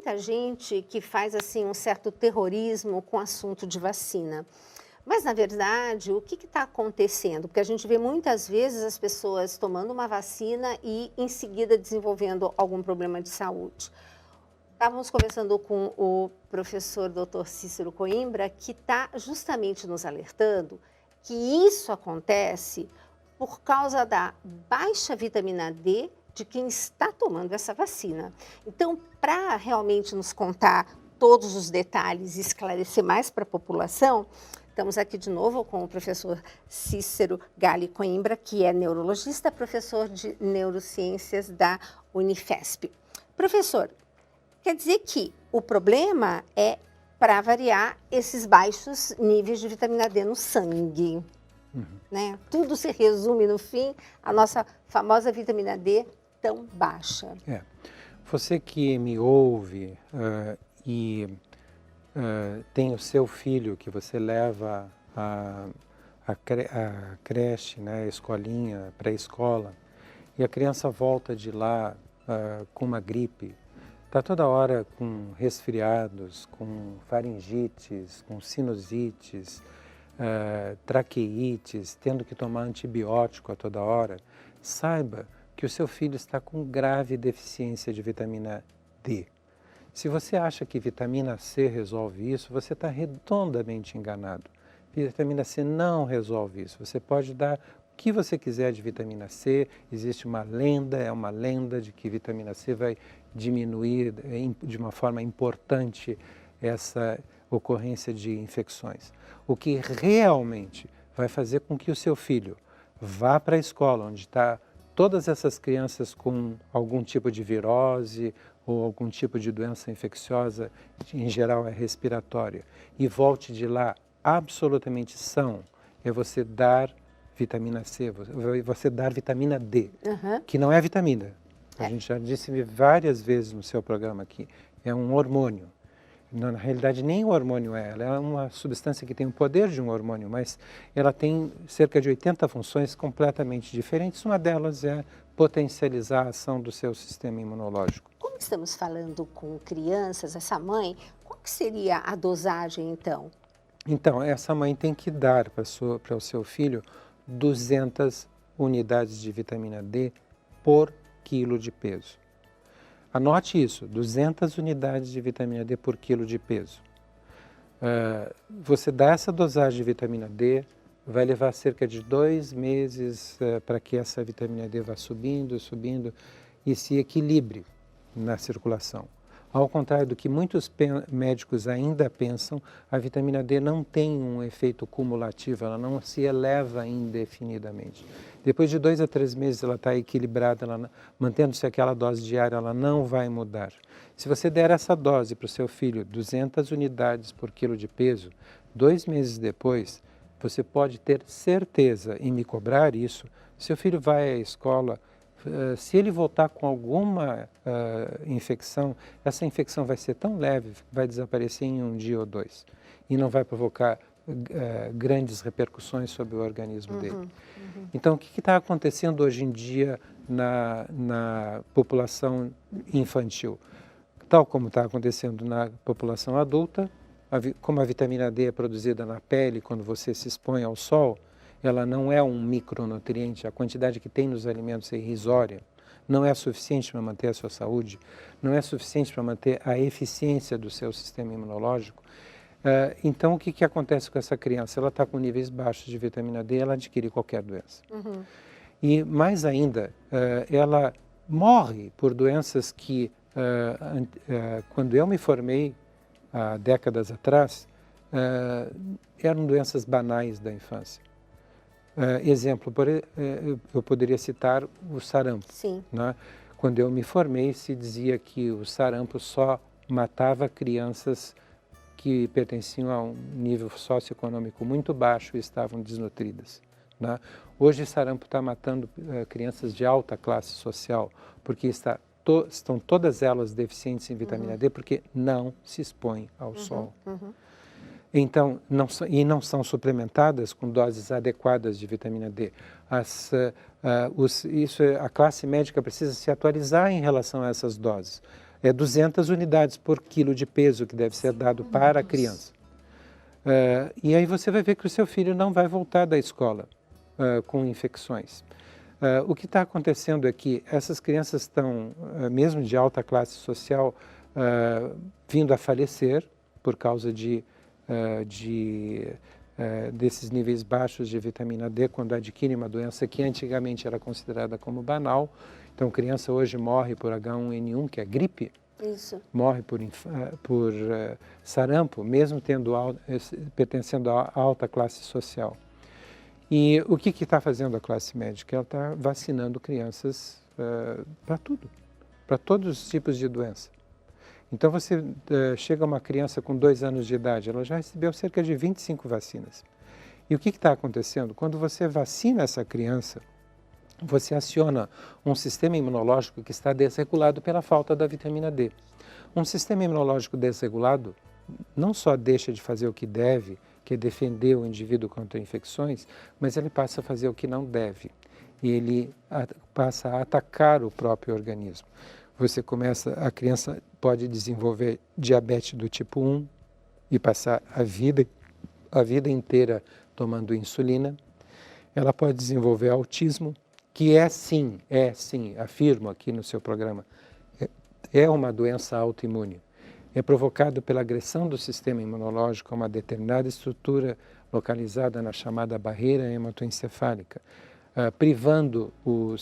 muita gente que faz assim um certo terrorismo com o assunto de vacina. Mas, na verdade, o que está acontecendo? Porque a gente vê muitas vezes as pessoas tomando uma vacina e, em seguida, desenvolvendo algum problema de saúde. Estávamos conversando com o professor Dr. Cícero Coimbra, que está justamente nos alertando que isso acontece por causa da baixa vitamina D de quem está tomando essa vacina. Então, para realmente nos contar todos os detalhes e esclarecer mais para a população, estamos aqui de novo com o professor Cícero Gali Coimbra, que é neurologista, professor de neurociências da Unifesp. Professor, quer dizer que o problema é, para variar, esses baixos níveis de vitamina D no sangue. Né? Tudo se resume, no fim, à nossa famosa vitamina D tão baixa. Você que me ouve e tem o seu filho que você leva a creche, né, a escolinha, pré-escola, e a criança volta de lá com uma gripe, está toda hora com resfriados, com faringites, com sinusites, traqueites, tendo que tomar antibiótico a toda hora, saiba que o seu filho está com grave deficiência de vitamina D. Se você acha que vitamina C resolve isso, você está redondamente enganado. Vitamina C não resolve isso. Você pode dar o que você quiser de vitamina C. Existe uma lenda, é uma lenda de que vitamina C vai diminuir de uma forma importante essa ocorrência de infecções. O que realmente vai fazer com que o seu filho vá para a escola, onde está todas essas crianças com algum tipo de virose ou algum tipo de doença infecciosa, em geral é respiratória, e volte de lá absolutamente são, é você dar vitamina C, você dar vitamina D, que não é vitamina. A gente já disse várias vezes no seu programa aqui, é um hormônio. Na realidade, nem o hormônio ela é uma substância que tem o poder de um hormônio, mas ela tem cerca de 80 funções completamente diferentes. Uma delas é potencializar a ação do seu sistema imunológico. Como estamos falando com crianças, essa mãe, qual que seria a dosagem então? Então, essa mãe tem que dar para o seu filho 200 unidades de vitamina D por quilo de peso. Anote isso, 200 unidades de vitamina D por quilo de peso. Você dá essa dosagem de vitamina D, vai levar cerca de 2 meses para que essa vitamina D vá subindo, subindo e se equilibre na circulação. Ao contrário do que muitos médicos ainda pensam, a vitamina D não tem um efeito cumulativo, ela não se eleva indefinidamente. Depois de 2 a 3 meses ela está equilibrada, mantendo-se aquela dose diária, ela não vai mudar. Se você der essa dose para o seu filho, 200 unidades por quilo de peso, 2 meses depois, você pode ter certeza em me cobrar isso, seu filho vai à escola. Se ele voltar com alguma infecção, essa infecção vai ser tão leve que vai desaparecer em 1 dia ou 2 e não vai provocar grandes repercussões sobre o organismo dele. Então, o que está acontecendo hoje em dia na população infantil? Tal como está acontecendo na população adulta, como a vitamina D é produzida na pele quando você se expõe ao sol, ela não é um micronutriente, a quantidade que tem nos alimentos é irrisória, não é suficiente para manter a sua saúde, não é suficiente para manter a eficiência do seu sistema imunológico. Então, o que acontece com essa criança? Ela está com níveis baixos de vitamina D, ela adquire qualquer doença. E, mais ainda, ela morre por doenças que, quando eu me formei, há décadas atrás, eram doenças banais da infância. Exemplo, eu poderia citar o sarampo. Sim. Né? Quando eu me formei, se dizia que o sarampo só matava crianças que pertenciam a um nível socioeconômico muito baixo e estavam desnutridas. Né? Hoje, sarampo está matando crianças de alta classe social, porque estão todas elas deficientes em vitamina D, porque não se expõem ao sol. Então, não são suplementadas com doses adequadas de vitamina D. A classe médica precisa se atualizar em relação a essas doses. É 200 unidades por quilo de peso que deve ser dado para a criança. E aí você vai ver que o seu filho não vai voltar da escola com infecções. O que está acontecendo é que essas crianças estão, mesmo de alta classe social, vindo a falecer por causa desses níveis baixos de vitamina D quando adquirem uma doença que antigamente era considerada como banal. Então, criança hoje morre por H1N1, que é gripe. Isso. Morre por sarampo, mesmo pertencendo à alta classe social. E o que está fazendo a classe médica? Ela está vacinando crianças para tudo, para todos os tipos de doença. Então, você chega a uma criança com 2 anos de idade, ela já recebeu cerca de 25 vacinas. E o que está acontecendo? Quando você vacina essa criança, você aciona um sistema imunológico que está desregulado pela falta da vitamina D. Um sistema imunológico desregulado não só deixa de fazer o que deve, que é defender o indivíduo contra infecções, mas ele passa a fazer o que não deve. E ele passa a atacar o próprio organismo. A criança pode desenvolver diabetes do tipo 1 e passar a vida inteira tomando insulina. Ela pode desenvolver autismo, que é sim, afirmo aqui no seu programa, é uma doença autoimune. É provocado pela agressão do sistema imunológico a uma determinada estrutura localizada na chamada barreira hematoencefálica, privando o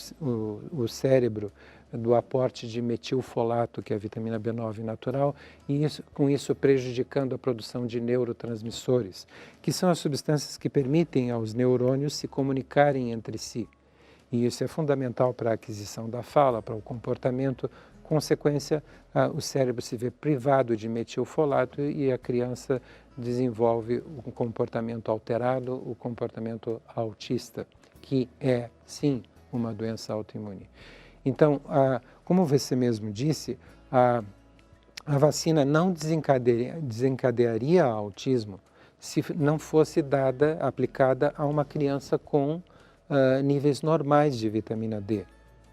cérebro do aporte de metilfolato, que é a vitamina B9 natural, e com isso prejudicando a produção de neurotransmissores, que são as substâncias que permitem aos neurônios se comunicarem entre si. E isso é fundamental para a aquisição da fala, para o comportamento. Consequência, o cérebro se vê privado de metilfolato e a criança desenvolve um comportamento alterado, o comportamento autista, que é, sim, uma doença autoimune. Então, como você mesmo disse, a vacina não desencadearia autismo se não fosse aplicada a uma criança com níveis normais de vitamina D,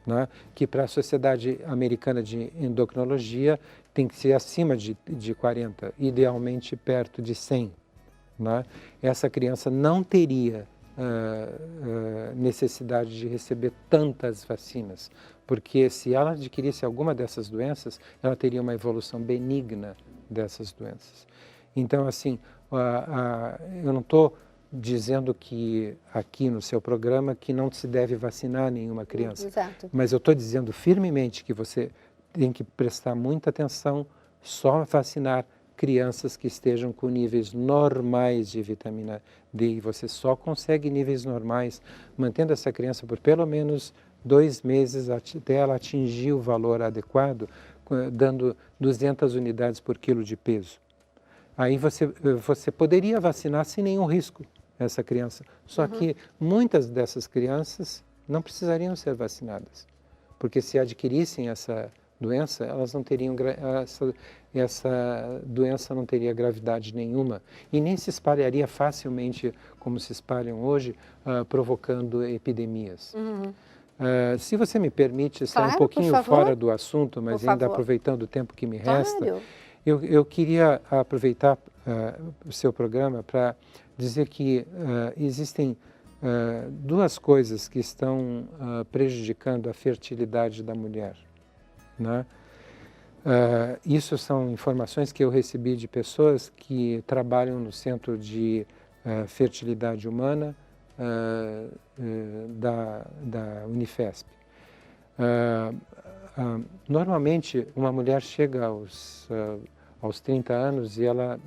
né? Que para a Sociedade Americana de Endocrinologia tem que ser acima de 40, idealmente perto de 100. Né? Essa criança não teria necessidade de receber tantas vacinas, porque se ela adquirisse alguma dessas doenças, ela teria uma evolução benigna dessas doenças. Então, assim, eu não estou dizendo que aqui no seu programa que não se deve vacinar nenhuma criança. Exato. Mas eu estou dizendo firmemente que você tem que prestar muita atenção, só vacinar crianças que estejam com níveis normais de vitamina D. E você só consegue níveis normais mantendo essa criança por pelo menos 2 meses até ela atingir o valor adequado, dando 200 unidades por quilo de peso. Aí você poderia vacinar sem nenhum risco essa criança. Só que muitas dessas crianças não precisariam ser vacinadas, porque se adquirissem essa doença, elas não teriam essa doença não teria gravidade nenhuma e nem se espalharia facilmente como se espalham hoje, provocando epidemias. Se você me permite, sair um pouquinho fora do assunto, mas ainda aproveitando o tempo que me resta, eu queria aproveitar o seu programa para dizer que existem 2 coisas que estão prejudicando a fertilidade da mulher. Né? Isso são informações que eu recebi de pessoas que trabalham no Centro de Fertilidade Humana da Unifesp. Normalmente, uma mulher chega aos 30 anos e ela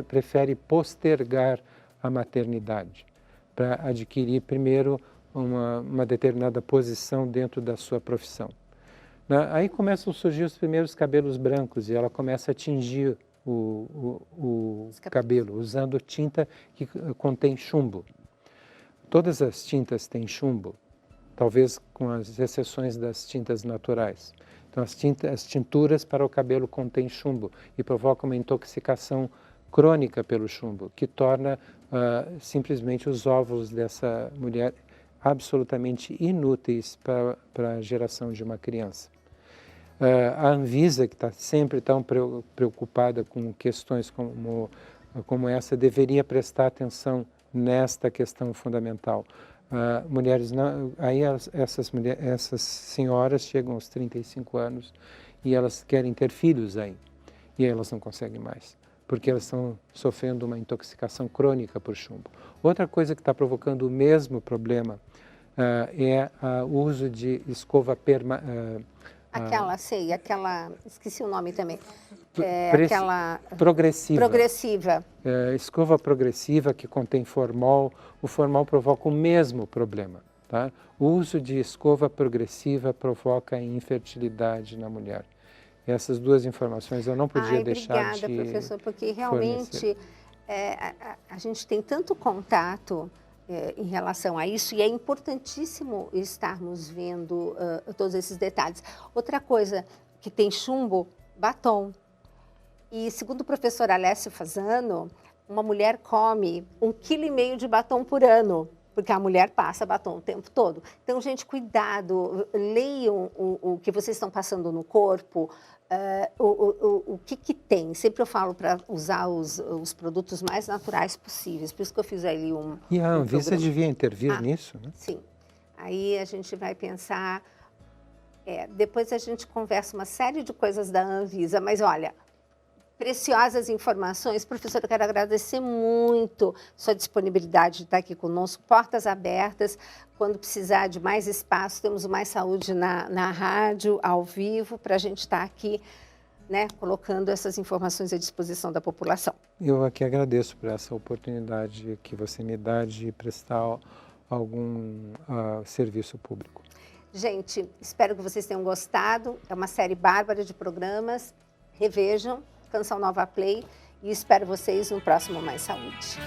prefere postergar a maternidade para adquirir primeiro uma determinada posição dentro da sua profissão. Aí começam a surgir os primeiros cabelos brancos e ela começa a tingir o cabelo usando tinta que contém chumbo. Todas as tintas têm chumbo, talvez com as exceções das tintas naturais. Então as tinturas para o cabelo contêm chumbo e provocam uma intoxicação crônica pelo chumbo, que torna simplesmente os óvulos dessa mulher absolutamente inúteis para a geração de uma criança. A Anvisa, que está sempre tão preocupada com questões como essa, deveria prestar atenção nesta questão fundamental. Mulheres não, aí essas senhoras chegam aos 35 anos e elas querem ter filhos aí, e aí elas não conseguem mais, porque elas estão sofrendo uma intoxicação crônica por chumbo. Outra coisa que está provocando o mesmo problema é o uso de escova esqueci o nome também. Progressiva. Progressiva. Escova progressiva que contém formol. O formol provoca o mesmo problema. Tá? O uso de escova progressiva provoca infertilidade na mulher. Essas duas informações eu não podia deixar de Obrigada, professor, porque realmente a gente tem tanto contato em relação a isso, e é importantíssimo estarmos vendo todos esses detalhes. Outra coisa que tem chumbo, batom. E segundo o professor Alessio Fasano, uma mulher come 1,5 kg de batom por ano, porque a mulher passa batom o tempo todo. Então, gente, cuidado, leiam o que vocês estão passando no corpo, o que tem. Sempre eu falo para usar os produtos mais naturais possíveis, por isso que eu fiz ali E a Anvisa devia intervir nisso, né? Sim. Aí a gente vai pensar, depois a gente conversa uma série de coisas da Anvisa, mas olha, preciosas informações. Professor, eu quero agradecer muito sua disponibilidade de estar aqui conosco, portas abertas. Quando precisar de mais espaço, temos o Mais Saúde na rádio, ao vivo, para a gente estar aqui, né, colocando essas informações à disposição da população. Eu aqui agradeço por essa oportunidade que você me dá de prestar algum serviço público. Gente, espero que vocês tenham gostado. É uma série bárbara de programas. Revejam. Canção Nova Play, e espero vocês no próximo Mais Saúde.